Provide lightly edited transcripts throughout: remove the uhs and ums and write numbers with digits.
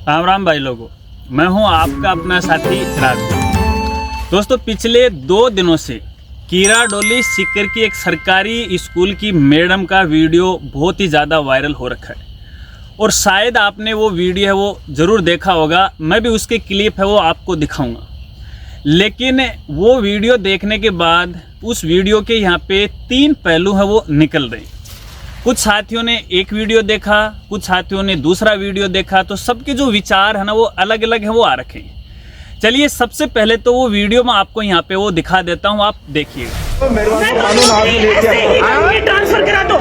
राम राम भाई लोगों, मैं हूं आपका अपना साथी राज। दोस्तों, पिछले 2 दिनों से कीराडोली सीकर की एक सरकारी स्कूल की मैडम का वीडियो बहुत ही ज़्यादा वायरल हो रखा है और शायद आपने वो वीडियो है वो ज़रूर देखा होगा। मैं भी उसके क्लिप है वो आपको दिखाऊंगा, लेकिन वो वीडियो देखने के बाद उस वीडियो के यहाँ पे 3 पहलू है वो निकल रहे हैं। कुछ साथियों ने एक वीडियो देखा, कुछ साथियों ने दूसरा वीडियो देखा, तो सबके जो विचार है ना वो अलग अलग है वो आ रखे हैं। चलिए सबसे पहले तो वो वीडियो मैं आपको यहाँ पे वो दिखा देता हूँ, आप देखिएगा। ट्रांसफर करा दो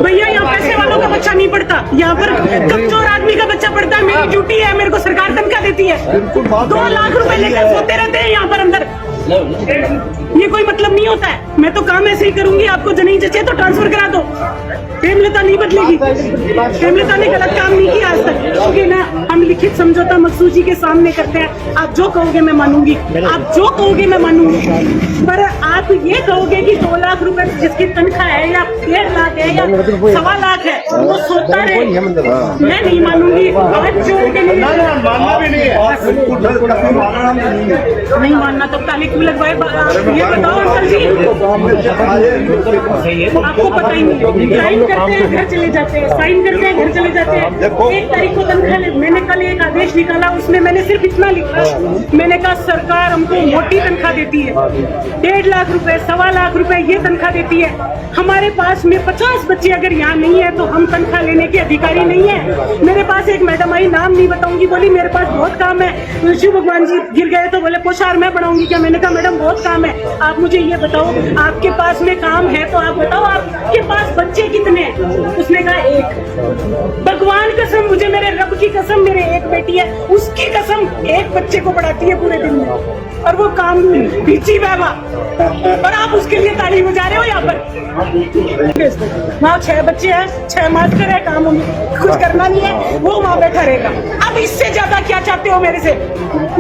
भैया, यहाँ पैसे वालों का बच्चा नहीं पढ़ता, यहाँ पर कमजोर आदमी का बच्चा पढ़ता है। मेरी ड्यूटी है, मेरे को सरकार तनख्वाह देती है, 2 लाख रुपए लेकर सोते रहते हैं यहाँ पर अंदर। ये कोई मतलब नहीं होता है। मैं तो काम ऐसे ही करूंगी, आपको जो नहीं जचे तो ट्रांसफर करा दो। हेमलता नहीं बदलेगी, हेमलता ने गलत काम नहीं किया आज तक, क्योंकि ना हम लिखित समझौता मकसूद जी के सामने करते हैं। आप जो कहोगे मैं मानूंगी, आप जो कहोगे मैं मानूंगी, पर आप ये कहोगे कि 2 लाख रुपए जिसकी तनख्वाह है या 1.5 लाख है या 1.25 लाख है वो सोता रहे, मैं नहीं मानूंगी। आज जोड़ के नहीं मानना तो ताली क्यों लगवाए? ये बताओ अंकल जी, आपको पता ही नहीं। साइन करते हैं घर चले जाते हैं, साइन करते हैं घर चले जाते हैं। 1 तारीख को तनख्वाह, मैंने कल एक आदेश निकाला, उसमें मैंने सिर्फ इतना लिखा, मैंने कहा सरकार हमको मोटी तनख्वाह देती है, 1.5 लाख रुपए 1.25 लाख रुपए ये तनख्वाह देती है। हमारे पास में 50 बच्चे अगर यहाँ नहीं है तो हम तनख्वाह लेने के अधिकारी नहीं है। मेरे पास एक मैडम आई, नाम नहीं बताऊंगी, बोली मेरे पास बहुत काम है। शिव भगवान जी गिर गए तो बोले पोशार मैं बढ़ाऊंगी क्या? मैंने कहा मैडम बहुत काम है, आप मुझे ये बताओ आपके पास में काम है तो आप बताओ आपके पास बच्चे कितने हैं? उसने कहा 1। भगवान कसम, मुझे मेरे रब की कसम, मेरे एक बेटी है, उसकी कसम 1 बच्चे को पढ़ाती है पूरे दिन में, और वो काम बीची बाबा, और आप उसके लिए ताली बजा रहे हो यहाँ पर। वहाँ 6 बच्चे हैं, 6 मास्टर है, काम कुछ करना नहीं है, वो वहाँ बैठा रहेगा। अब इससे ज्यादा क्या चाहते हो मेरे से?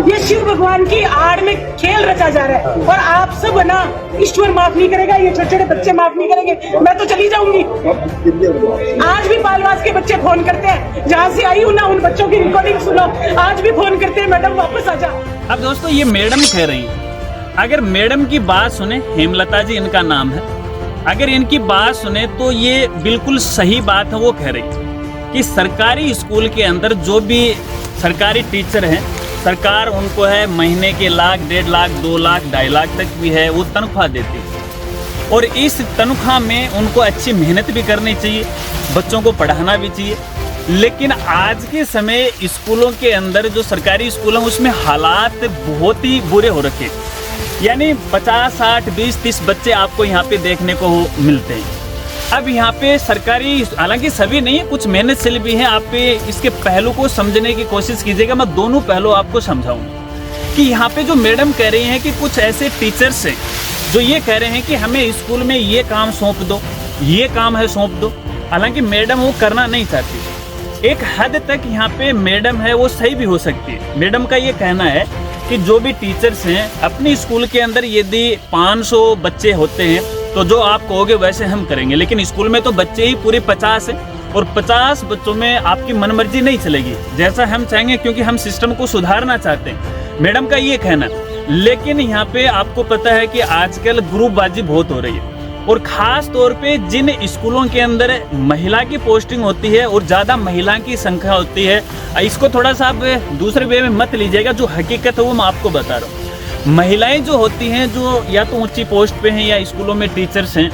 ये शिव भगवान की आड़ में खेल रचा जा रहा है, और आप सब ना ईश्वर माफ नहीं करेगा, ये छोटे छोटे बच्चे माफ नहीं करेंगे। मैं तो चली जाऊंगी। आज भी बालवास के बच्चे फोन करते हैं, जहाँ से आई हूँ ना उन बच्चों की रिकॉर्डिंग सुनो, आज भी फोन करते हैं मैडम वापस आ जा। अब दोस्तों, ये मैडम कह रही है, अगर मैडम की बात सुने, हेमलता जी इनका नाम है, अगर इनकी बात सुने तो ये बिल्कुल सही बात है। वो कह रही है कि सरकारी स्कूल के अंदर जो भी सरकारी टीचर हैं, सरकार उनको है महीने के 1 लाख 1.5 लाख 2 लाख 2.5 लाख तक भी है वो तनख्वाह देती है, और इस तनख्वाह में उनको अच्छी मेहनत भी करनी चाहिए, बच्चों को पढ़ाना भी चाहिए। लेकिन आज के समय स्कूलों के अंदर जो सरकारी स्कूल हैं उसमें हालात बहुत ही बुरे हो रखे हैं। यानी 50, 60, 20, 30 बच्चे आपको यहाँ पे देखने को मिलते हैं। अब यहाँ पे सरकारी, हालांकि सभी नहीं, कुछ मेहनतशील भी हैं। आप पे इसके पहलू को समझने की कोशिश कीजिएगा, मैं दोनों पहलू आपको समझाऊंगा। कि यहाँ पे जो मैडम कह रही हैं कि कुछ ऐसे टीचर्स हैं जो ये कह रहे हैं कि हमें स्कूल में ये काम सौंप दो, ये काम है सौंप दो, हालांकि मैडम वो करना नहीं चाहती। एक हद तक यहाँ पे मैडम है वो सही भी हो सकती है। मैडम का ये कहना है कि जो भी टीचर्स हैं अपने स्कूल के अंदर यदि 500 बच्चे होते हैं तो जो आप कहोगे वैसे हम करेंगे, लेकिन स्कूल में तो बच्चे ही पूरे 50 हैं और 50 बच्चों में आपकी मनमर्जी नहीं चलेगी जैसा हम चाहेंगे, क्योंकि हम सिस्टम को सुधारना चाहते हैं। मैडम का ये कहना। लेकिन यहाँ पे आपको पता है कि आजकल ग्रुपबाजी बहुत हो रही है, और ख़ास तौर पे जिन स्कूलों के अंदर महिला की पोस्टिंग होती है और ज़्यादा महिला की संख्या होती है, इसको थोड़ा सा आप दूसरे वे में मत लीजिएगा, जो हकीकत है वो मैं आपको बता रहा हूँ। महिलाएं जो होती हैं, जो या तो ऊंची पोस्ट पे हैं या स्कूलों में टीचर्स हैं,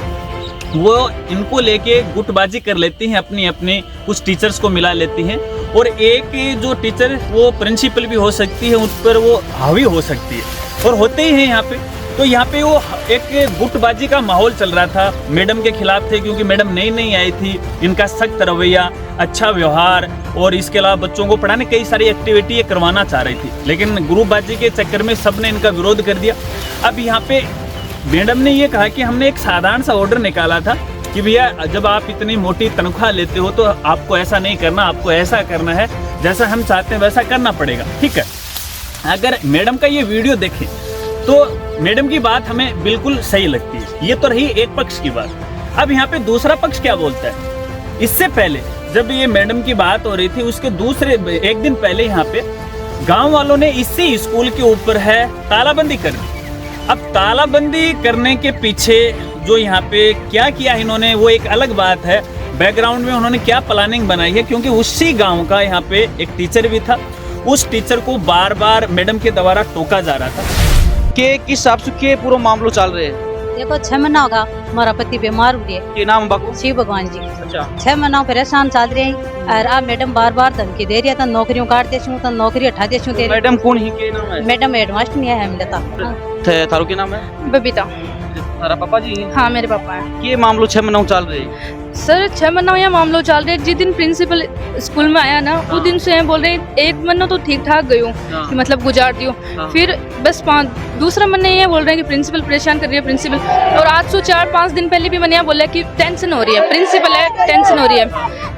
वो इनको लेके गुटबाजी कर लेती हैं, अपनी अपनी कुछ टीचर्स को मिला लेती हैं, और एक जो टीचर वो प्रिंसिपल भी हो सकती है, उस पर वो हावी हो सकती है, और होते ही हैं यहाँ पे। तो यहाँ पे वो एक गुटबाजी का माहौल चल रहा था, मैडम के खिलाफ थे, क्योंकि मैडम नई आई थी, इनका सख्त रवैया, अच्छा व्यवहार, और इसके अलावा बच्चों को पढ़ाने कई सारी एक्टिविटी ये करवाना चाह रही थी, लेकिन ग्रुपबाजी के चक्कर में सबने इनका विरोध कर दिया। अब यहाँ पे मैडम ने ये कहा कि हमने एक साधारण सा ऑर्डर निकाला था कि भैया जब आप इतनी मोटी तनख्वाह लेते हो तो आपको ऐसा नहीं करना, आपको ऐसा करना है, जैसा हम चाहते हैं वैसा करना पड़ेगा, ठीक है। अगर मैडम का ये वीडियो देखें तो मैडम की बात हमें बिल्कुल सही लगती है। ये तो रही एक पक्ष की बात। अब यहाँ पे दूसरा पक्ष क्या बोलता है। इससे पहले जब ये मैडम की बात हो रही थी उसके एक दिन पहले यहाँ पे गांव वालों ने इसी स्कूल के ऊपर है तालाबंदी कर दी। अब तालाबंदी करने के पीछे जो यहाँ पे क्या किया इन्होंने वो एक अलग बात है, बैकग्राउंड में उन्होंने क्या प्लानिंग बनाई है, क्योंकि उसी गांव का यहाँ पे एक टीचर भी था, उस टीचर को बार बार मैडम के द्वारा टोका जा रहा था। के किस हिसाब से के पूरा मामलो चल रहे हैं? देखो 6 महीना होगा हमारा पति बीमार हुए है। के नाम बाको? शिव भगवान जी। अच्छा 6 महीना परेशान चल रहे हैं और आप मैडम बार बार धमकी दे रही है, तो नौकरियों काट दे तो नौकरी हटा दे दे। मैडम कौन ही के नाम है? मैडम हेडमास्टर नहीं है हेमलता। थारो के नाम है? बबीता। तारा पापा जी? हाँ मेरे पापा हैं। के मामलो 6 महीना चल रहे हैं? सर 6 महीना यह मामला चल रहा है। जिस दिन प्रिंसिपल स्कूल में आया ना उस दिन से बोल रहे 1 महीना तो ठीक ठाक गई हूँ कि मतलब गुजार दियो, फिर बस दूसरा महीने ये बोल रहे हैं कि प्रिंसिपल परेशान कर रही है प्रिंसिपल। और आज से 4-5 दिन पहले भी मैंने यहाँ बोला कि टेंशन हो रही है, प्रिंसिपल है टेंशन हो रही है।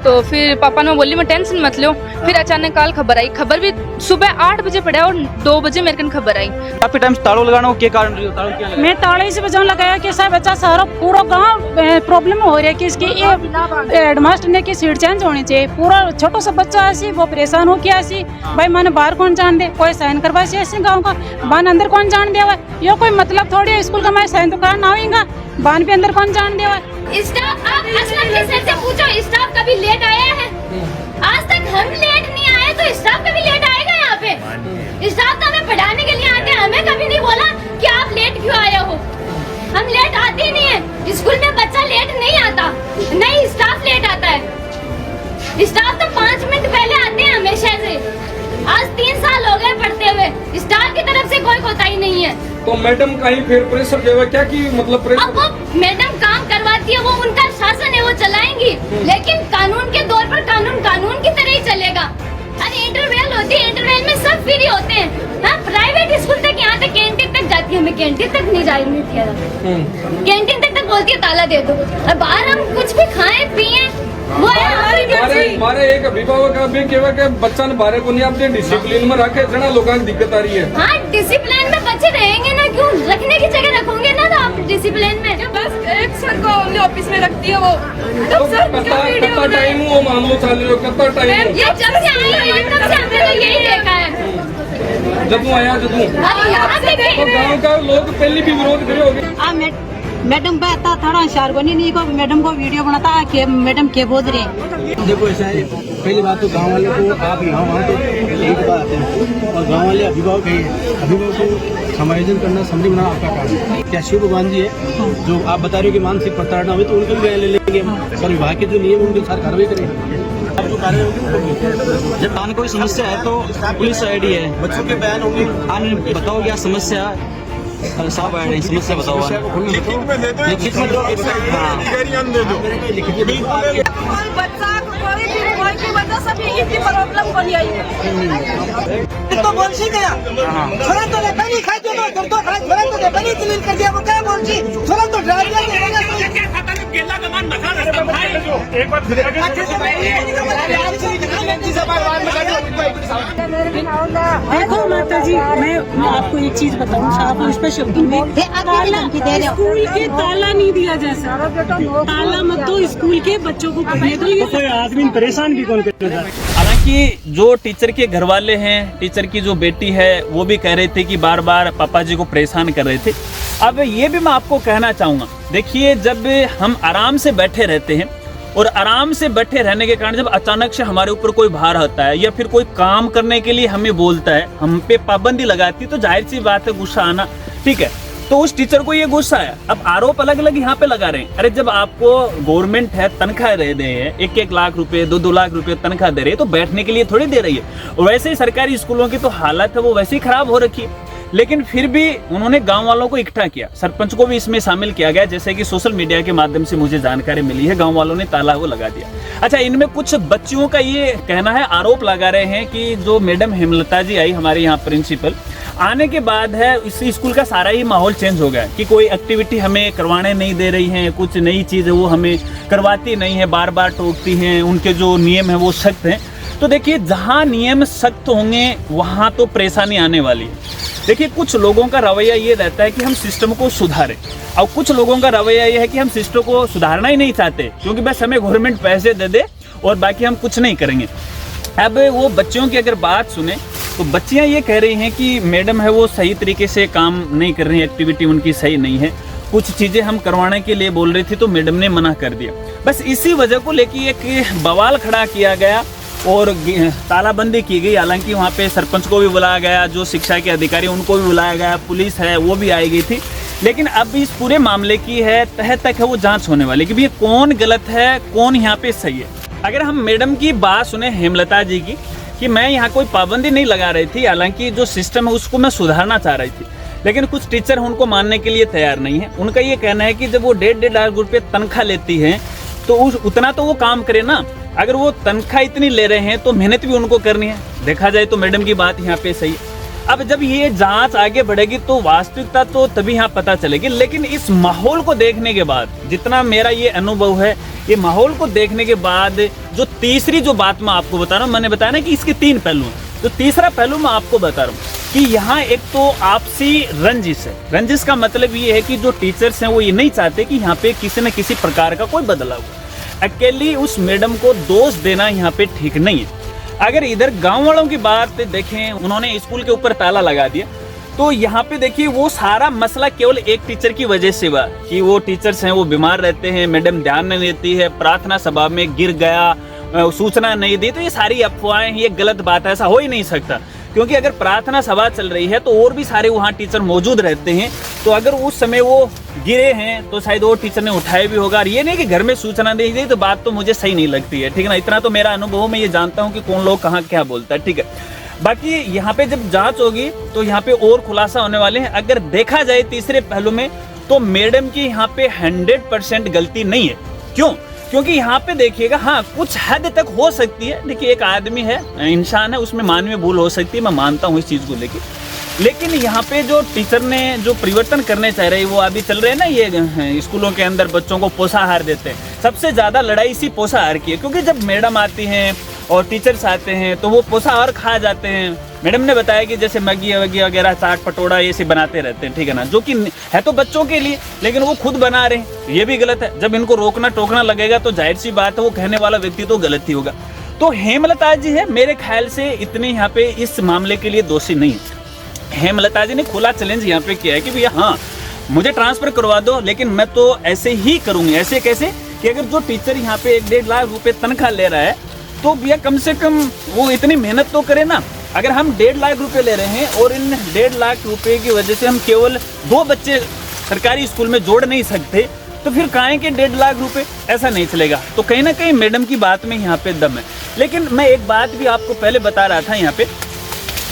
तो फिर पापा ने बोली मैं टेंशन मत लो। फिर अचानक कल खबर आई, खबर भी सुबह 8 बजे पड़ा और 2 बजे मेरे को खबर आई। काफी टाइम तालों लगाना के कारण रही हो? तालों क्या लगा? मैं ताले इस वजह लगाया कि साहब बच्चा सारा पूरा गांव प्रॉब्लम हो रही है कि इसकी ये हेडमास्टर ने की सीट चेंज होनी चाहिए। पूरा छोटा सा बच्चा ऐसी वो परेशान हो के ऐसी भाई मैंने बाहर कौन जान दे, कोई साइन करवा ऐसे गाँव का बान अंदर कौन जान दिया हुआ, ये कोई मतलब थोड़ी है स्कूल का मैं साइन तो करना होगा, बान पे अंदर कौन जान दिया हुआ। स्टाफ आप असलम के सर से पूछो स्टाफ कभी लेट आया है? आज तक हम लेट नहीं आए तो स्टाफ कभी लेट आएगा यहाँ पे? स्टाफ तो हमें पढ़ाने के लिए आते हैं, हमें कभी नहीं बोला कि आप लेट क्यों आए हो। हम लेट आते ही नहीं है, स्कूल में बच्चा लेट नहीं आता, नहीं स्टाफ लेट आता है। स्टाफ तो 5 मिनट पहले आते हैं हमेशा से। आज 3 साल हो गए पढ़ते हुए, स्टाफ की तरफ से कोई कोताही नहीं है। तो मैडम कहीं फिर प्रेशर जो है क्या कि मतलब प्रेशर? अब वो मैडम काम करवाती है, वो उनका शासन है, वो चलाएंगी, लेकिन कानून के दौर पर कानून की तरह ही चलेगा। अरे इंटरवेल होती है, इंटरवेल में सब फ्री होते हैं। हाँ प्राइवेट स्कूल तक यहाँ तक कैंटीन तक जाती है, हमें कैंटीन तक नहीं जाए नहीं किया जाता। कैंटीन तक बोलती है ताला दे दो, और बाहर हम कुछ भी खाएं पिए वो हमारे एक अभिभावक का भी कहवा के बच्चा ने बारे को नहीं अपने डिसिप्लिन में रखे, जना लोगों की दिक्कत आ रही है। हाँ डिसिप्लिन में बच्चे रहेंगे ना, क्यों रखने की जगह रखोगे ना, तो आप डिसिप्लिन में बस एक सर को हमने ऑफिस में रख दिया वो तो कितना टाइम वो मामलो चालू है, कितना टाइम? ये जब से आई है तब से हमने तो यही देखा है। जब आया अब यहाँ देखिए तो गाँव का लोग पहले भी विरोध करे होंगे। मैडम बैठता थोड़ा शारगोनी नहीं को मैडम को वीडियो बनाता के मैडम के बोल रहे हैं। देखो ऐसा है, पहली बात तो गांव वाले को आप यहाँ वहाँ तो एक बार आते हैं और गांव वाले अभिभावक है, अभिभावक को समायोजन करना समझ बनाना आपका काम है। क्या शिव भगवान जी है जो आप बता रहे हो कि मानसिक प्रताड़ना हुई तो उनको भी ले लेंगे पर विभाग के जो नियम उनके साथ कार्रवाई करेंगे। जो कार्य होगी जब थाने कोई समस्या है तो पुलिस आईडी है, बच्चों के बयान होंगे, बताओ क्या समस्या साहब आ रही समस्या बताओ। लिखित में दो, लिखित में तो बोल सी गया थोड़ा तो लेकर नहीं खाए तो कर दो खाए थोड़ा तो लेकर नहीं क्लीन कर दिया वो क्या बोल सी थोड़ा तो ड्राई किया केला का मान मखा एक बार देखो माता जी मैं आपको एक चीज बताऊँ, आप उस पर शब्दों में स्कूल के ताला नहीं दिया जा सकता, ताला मत दो, स्कूल के बच्चों को पढ़ने दो। ये कोई आदमी परेशान भी कौन करता है। हालांकि जो टीचर के घर वाले हैं, टीचर की जो बेटी है वो भी कह रहे थे कि बार बार पापा जी को परेशान कर रहे थे। अब ये भी मैं आपको कहना चाहूँगा, देखिए जब हम आराम से बैठे रहते हैं और आराम से बैठे रहने के कारण जब अचानक से हमारे ऊपर कोई भार होता है या फिर कोई काम करने के लिए हमें बोलता है, हम पे पाबंदी लगाती है, तो जाहिर सी बात है गुस्सा आना, ठीक है। तो उस टीचर को ये गुस्सा आया। अब आरोप अलग अलग यहाँ पे लगा रहे हैं। अरे जब आपको गवर्नमेंट है तनख्वाह दे रहे हैं, 1-1 लाख रुपए 2-2 लाख रुपए तनख्वाह दे रहे हैं, तो बैठने के लिए थोड़ी दे रही है। और वैसे ही सरकारी स्कूलों की तो हालत है वो वैसे ही खराब हो रखी है, लेकिन फिर भी उन्होंने गांव वालों को इकट्ठा किया, सरपंच को भी इसमें शामिल किया गया, जैसे कि सोशल मीडिया के माध्यम से मुझे जानकारी मिली है। गांव वालों ने ताला वो लगा दिया। अच्छा, इनमें कुछ बच्चियों का ये कहना है, आरोप लगा रहे हैं कि जो मैडम हेमलता जी आई हमारे यहाँ प्रिंसिपल, आने के बाद है इस स्कूल का सारा ही माहौल चेंज हो गया कि कोई एक्टिविटी हमें करवाने नहीं दे रही हैं, कुछ नई चीज़ है वो हमें करवाती नहीं है, बार बार टोकती हैं, उनके जो नियम है वो सख्त हैं। तो देखिए जहाँ नियम सख्त होंगे वहाँ तो परेशानी आने वाली है। देखिए कुछ लोगों का रवैया ये रहता है कि हम सिस्टम को सुधारें, और कुछ लोगों का रवैया ये है कि हम सिस्टम को सुधारना ही नहीं चाहते, क्योंकि बस हमें गवर्नमेंट पैसे दे दे और बाकी हम कुछ नहीं करेंगे। अब वो बच्चियों की अगर बात सुने तो बच्चियां ये कह रही हैं कि मैडम है वो सही तरीके से काम नहीं कर रही है, एक्टिविटी उनकी सही नहीं है, कुछ चीज़ें हम करवाने के लिए बोल रही थी तो मैडम ने मना कर दिया। बस इसी वजह को लेकर एक बवाल खड़ा किया गया और तालाबंदी की गई। हालांकि वहाँ पे सरपंच को भी बुलाया गया, जो शिक्षा के अधिकारी उनको भी बुलाया गया, पुलिस है वो भी आई गई थी। लेकिन अब इस पूरे मामले की है तह तक है वो जांच होने वाली कि ये कौन गलत है कौन यहाँ पे सही है। अगर हम मैडम की बात सुने हेमलता जी की कि मैं यहाँ कोई पाबंदी नहीं लगा रही थी, हालांकि जो सिस्टम है उसको मैं सुधारना चाह रही थी, लेकिन कुछ टीचर उनको मानने के लिए तैयार नहीं है। उनका ये कहना है कि जब वो 1.5 लाख रुपये तनख्वाह लेती है तो उतना तो वो काम करे ना। अगर वो तनख्वाह इतनी ले रहे हैं तो मेहनत भी उनको करनी है। देखा जाए तो मैडम की बात यहाँ पे सही है। अब जब ये जांच आगे बढ़ेगी तो वास्तविकता तो तभी यहाँ पता चलेगी। लेकिन इस माहौल को देखने के बाद, जितना मेरा ये अनुभव है, ये माहौल को देखने के बाद जो तीसरी जो बात मैं आपको बता रहा हूँ, मैंने बताया ना कि इसके 3 पहलू हैं, तो तीसरा पहलू मैं आपको बता रहा हूँ कि यहाँ एक तो आपसी रंजिश है। रंजिश का मतलब ये है कि जो टीचर्स हैं वो ये नहीं चाहते कि यहाँ पे किसी न किसी प्रकार का कोई बदलाव हो। अकेली उस मैडम को दोष देना यहाँ पे ठीक नहीं है। अगर इधर गांव वालों की बात देखें, उन्होंने स्कूल के ऊपर ताला लगा दिया, तो यहाँ पे देखिए वो सारा मसला केवल एक टीचर की वजह से हुआ कि वो टीचर्स हैं वो बीमार रहते हैं, मैडम ध्यान नहीं देती है, प्रार्थना सभा में गिर गया, सूचना नहीं दी, तो ये सारी अफवाहें, ये गलत बात है, ऐसा हो ही नहीं सकता। क्योंकि अगर प्रार्थना सभा चल रही है तो और भी सारे वहाँ टीचर मौजूद रहते हैं, तो अगर उस समय वो गिरे हैं तो शायद वो टीचर ने उठाया भी होगा। और ये नहीं कि घर में सूचना दी गई, तो बात तो मुझे सही नहीं लगती है, ठीक है ना। इतना तो मेरा अनुभव, मैं ये जानता हूँ कि कौन लोग कहाँ क्या बोलता है, ठीक है। बाकी यहाँ पे जब जांच होगी तो यहाँ पे और खुलासा होने वाले हैं। अगर देखा जाए तीसरे पहलू में तो मैडम की यहाँ पे 100% गलती नहीं है। क्यों? क्योंकि यहाँ पे देखिएगा, हाँ कुछ हद तक हो सकती है। देखिए एक आदमी है, इंसान है, उसमें मानवीय भूल हो सकती है, मैं मानता हूँ इस चीज़ को लेके। लेकिन यहाँ पे जो टीचर ने जो परिवर्तन करने चाह रहे हैं, वो अभी चल रहे हैं ना, ये स्कूलों के अंदर बच्चों को पोषाहार देते हैं। सबसे ज़्यादा लड़ाई इसी पोषाहार की है, क्योंकि जब मैडम आती हैं और टीचर्स आते हैं तो वो पोषाहार खा जाते हैं। मैडम ने बताया कि जैसे मैगी वगी वगैरह, चाट पटोड़ा ये से बनाते रहते हैं, ठीक है ना, जो कि है तो बच्चों के लिए, लेकिन वो खुद बना रहे हैं, ये भी गलत है। जब इनको रोकना टोकना लगेगा तो जाहिर सी बात है वो कहने वाला व्यक्ति तो गलत ही होगा। तो हेमलता जी है, मेरे ख्याल से इतनी यहाँ पे इस मामले के लिए दोषी नहीं है। हेमलता जी ने खुला चैलेंज यहाँ पे किया है कि भैया हाँ मुझे ट्रांसफर करवा दो, लेकिन मैं तो ऐसे ही करूँगी। ऐसे कैसे कि अगर जो टीचर यहाँ पे 1.5 लाख रुपये तनख्वाह ले रहा है तो भैया कम से कम वो इतनी मेहनत तो करे ना। अगर हम 1.5 लाख रुपए ले रहे हैं और इन 1.5 लाख रुपए की वजह से हम केवल 2 बच्चे सरकारी स्कूल में जोड़ नहीं सकते, तो फिर काहे के 1.5 लाख रुपए, ऐसा नहीं चलेगा। तो कहीं ना कहीं मैडम की बात में यहाँ पे दम है। लेकिन मैं एक बात भी आपको पहले बता रहा था यहाँ पे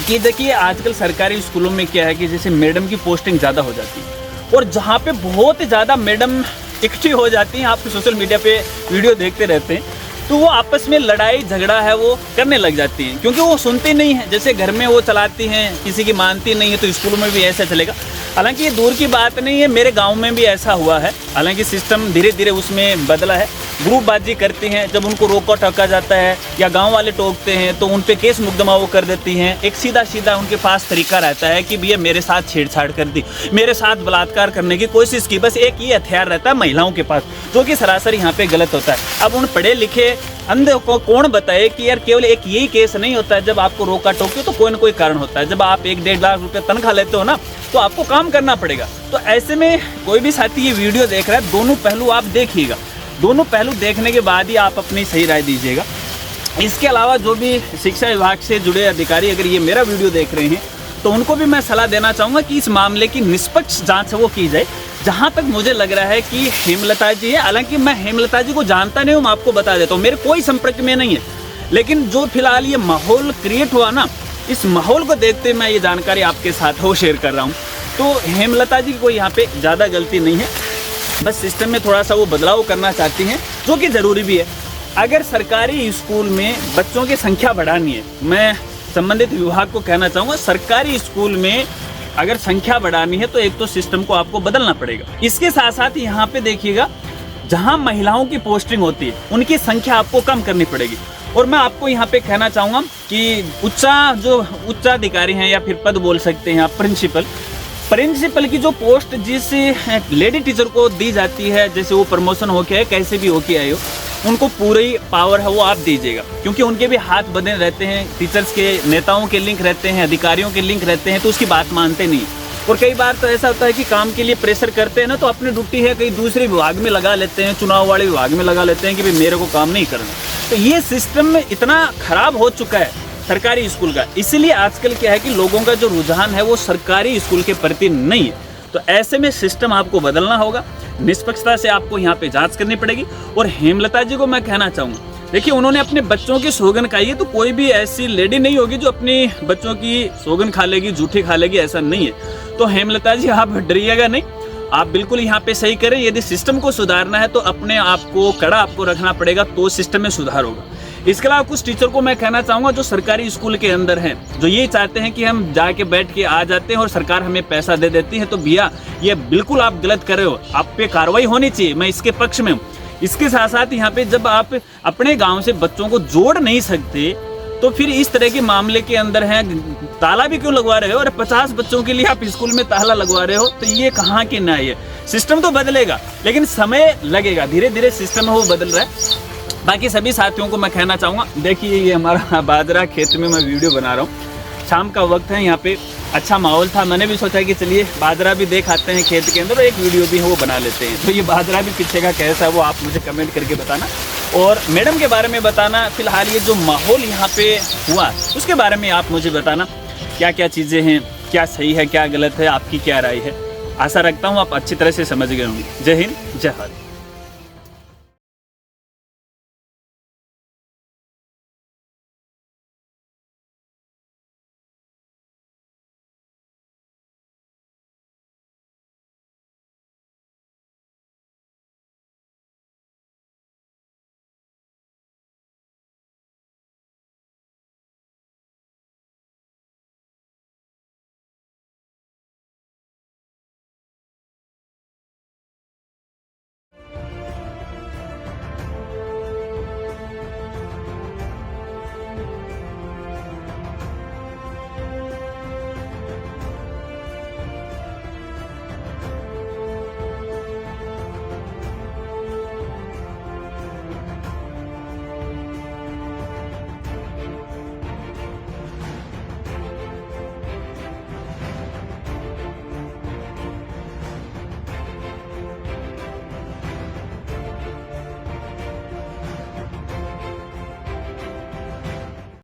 कि देखिए आजकल सरकारी स्कूलों में क्या है कि जैसे मैडम की पोस्टिंग ज़्यादा हो जाती है और जहाँ पे बहुत ज़्यादा मैडम इकट्ठी हो जाती हैं, आप सोशल मीडिया पे वीडियो देखते रहते हैं, तो वो आपस में लड़ाई झगड़ा है वो करने लग जाती हैं, क्योंकि वो सुनती नहीं है। जैसे घर में वो चलाती हैं, किसी की मानती नहीं है, तो स्कूलों में भी ऐसा चलेगा। हालांकि ये दूर की बात नहीं है, मेरे गांव में भी ऐसा हुआ है। हालांकि सिस्टम धीरे धीरे उसमें बदला है। ग्रुपबाजी करती हैं, जब उनको रोका टोका जाता है या गांव वाले टोकते हैं तो उन पे केस मुकदमा वो कर देती हैं। एक सीधा सीधा उनके पास तरीका रहता है कि भैया मेरे साथ छेड़छाड़ कर दी, मेरे साथ बलात्कार करने की कोशिश की। बस एक ही हथियार रहता है महिलाओं के पास, जो कि सरासर यहाँ पे गलत होता है। अब उन पढ़े लिखे अंधे को कौन बताए कि यार केवल एक यही केस नहीं होता है। जब आपको रोका टोके तो कोई ना कोई कारण होता है। जब आप 1.5 लाख रुपये तनख्वाह लेते हो ना, तो आपको काम करना पड़ेगा। तो ऐसे में कोई भी साथी ये वीडियो देख रहा है, दोनों पहलू आप देखिएगा। दोनों पहलू देखने के बाद ही आप अपनी सही राय दीजिएगा। इसके अलावा जो भी शिक्षा विभाग से जुड़े अधिकारी अगर ये मेरा वीडियो देख रहे हैं तो उनको भी मैं सलाह देना चाहूँगा कि इस मामले की निष्पक्ष जांच वो की जाए। जहाँ तक मुझे लग रहा है कि हेमलता जी है, हालांकि मैं हेमलता जी को जानता नहीं हूँ, मैं आपको बता देता हूँ, मेरे कोई संपर्क में नहीं है। लेकिन जो फिलहाल ये माहौल क्रिएट हुआ ना, इस माहौल को देखते मैं ये जानकारी आपके साथ वो शेयर कर रहा हूँ। तो हेमलता जी की कोई यहाँ पे ज़्यादा गलती नहीं है, बस सिस्टम में थोड़ा सा वो बदलाव करना चाहती हैं, जो कि ज़रूरी भी है। अगर सरकारी स्कूल में बच्चों की संख्या बढ़ानी है, मैं संबंधित विभाग को कहना चाहूँगा, सरकारी स्कूल में अगर संख्या बढ़ानी है तो एक तो सिस्टम को आपको बदलना पड़ेगा। इसके साथ साथ यहाँ पे देखिएगा, जहाँ महिलाओं की पोस्टिंग होती है उनकी संख्या आपको कम करनी पड़ेगी। और मैं आपको यहाँ पे कहना चाहूँगा कि उच्चाधिकारी हैं या फिर पद बोल सकते हैं आप, प्रिंसिपल की जो पोस्ट जिस लेडी टीचर को दी जाती है, जैसे वो प्रमोशन होके है, कैसे भी होके आए हो, उनको पूरी पावर है वो आप दीजिएगा, क्योंकि उनके भी हाथ बंधे रहते हैं, टीचर्स के नेताओं के लिंक रहते हैं, अधिकारियों के लिंक रहते हैं, तो उसकी बात मानते नहीं। और कई बार तो ऐसा होता है कि काम के लिए प्रेशर करते हैं ना, तो अपनी ड्यूटी है कहीं दूसरे विभाग में लगा लेते हैं, चुनाव वाले विभाग में लगा लेते हैं कि भाई मेरे को काम नहीं करना। तो ये सिस्टम इतना खराब हो चुका है सरकारी स्कूल का, इसीलिए आजकल क्या है कि लोगों का जो रुझान है वो सरकारी स्कूल के प्रति नहीं है। तो ऐसे में सिस्टम आपको बदलना होगा, निष्पक्षता से आपको यहाँ पे जांच करनी पड़ेगी। और हेमलता जी को मैं कहना चाहूँगा, देखिए उन्होंने अपने बच्चों की सौगन खाई है, तो कोई भी ऐसी लेडी नहीं होगी जो अपनी बच्चों की सौगन खा लेगी, झूठी खा लेगी, ऐसा नहीं है। तो हेमलता जी आप डरिएगा नहीं, आप बिल्कुल यहाँ पे सही करें। यदि सिस्टम को सुधारना है तो अपने आप को कड़ा आपको रखना पड़ेगा, तो सिस्टम में सुधार होगा। इसके अलावा कुछ टीचर को मैं कहना चाहूँगा जो सरकारी स्कूल के अंदर हैं, जो ये चाहते हैं कि हम जाके बैठ के आ जाते हैं और सरकार हमें पैसा दे देती है, तो भैया ये बिल्कुल आप गलत कर रहे हो, आप पे कार्रवाई होनी चाहिए, मैं इसके पक्ष में हूँ। इसके साथ साथ यहाँ पे जब आप अपने गांव से बच्चों को जोड़ नहीं सकते, तो फिर इस तरह के मामले के अंदर हैं, ताला भी क्यों लगवा रहे हो? और 50 बच्चों के लिए आप स्कूल में ताला लगवा रहे हो, तो ये कहाँ की न्याय है? सिस्टम तो बदलेगा लेकिन समय लगेगा, धीरे धीरे सिस्टम है वो बदल रहा है। बाकी सभी साथियों को मैं कहना चाहूँगा, देखिए ये हमारा बाजरा खेत में मैं वीडियो बना रहा हूँ, शाम का वक्त है, यहाँ पे अच्छा माहौल था, मैंने भी सोचा कि चलिए बाजरा भी देख आते हैं खेत के अंदर, एक वीडियो भी है वो बना लेते हैं। तो ये बाजरा भी पीछे का कैसा है वो आप मुझे कमेंट करके बताना, और मैडम के बारे में बताना। फिलहाल ये जो माहौल यहाँ पे हुआ उसके बारे में आप मुझे बताना, क्या क्या चीज़ें हैं, क्या सही है क्या गलत है, आपकी क्या राय है। आशा रखता हूँ आप अच्छी तरह से समझ गए होंगे। जय हिंद, जय भारत।